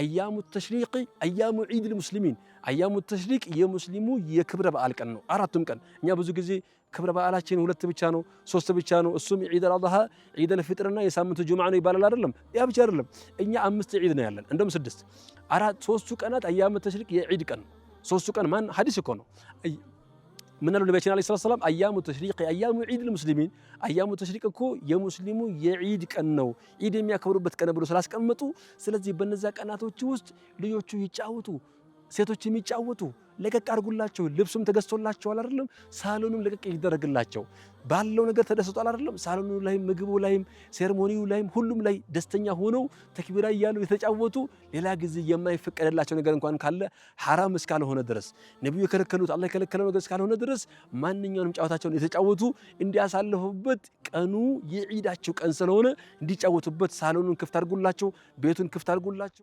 أيام التشريق أيام عيد المسلمين أيام التشريق የሙስሊሙ የክብረ በዓል ቀን ነው አራቱም ቀን እኛ ብዙ ጊዜ ክብረ በዓላችን ሁለት ብቻ ነው ሶስት ብቻ ነው እሱም ዒድ አልአድሃ ዒድ አልፍጥርና የሳምንቱ ጁምዓ ነው ይባላል አይደለም ያ ብቻ አይደለም እኛ አምስት ዒድ ነው ያለን እንደም ስድስት ሶስቱ ቀናት አያም ተሽሪቅ የዒድ ቀን ሶስቱ ቀን ማን ሐዲስ እኮ ነው من قالوا نبينا عليه الصلاة والسلام أيام التشريق أيام عيد المسلمين أيام التشريق كو يمسلمو يعيد كأنه عيد ما يكبروا بتكنبروا سلاس كمتو سلزي بنزاك أنا توجست ليوتشو يتشاوتو ሴቶች የሚጫወቱ ለቀቅ አድርጉላቸው ልብሱም ተገዝቶላቸው አይደለም ሳሎኑም ለቀቅ ይደረግላቸው ባለው ነገር ተደስቷል አይደለም ሳሎኑ ላይ ምግቡ ላይም ሴሬሞኒው ላይም ሁሉም ላይ ደስተኛ ሆነው ተክቢራ ይያሉ የተጫወቱ ሌላ ጊዜ የማይፈቀደላቸው ነገር እንኳን ካለ حرام እስካልሆነ ድረስ ነብዩ የከለከሉት አላህ የከለከለው ነገር እስካልሆነ ድረስ ማንኛውንም ጫወታቸውን የተጫወቱ እንዲያሳልፉበት ቀኑ የዒዳቸው ቀን ስለሆነ እንዲጫወቱበት ሳሎኑን ክፍት አድርጉላቸው ቤቱን ክፍት አድርጉላቸው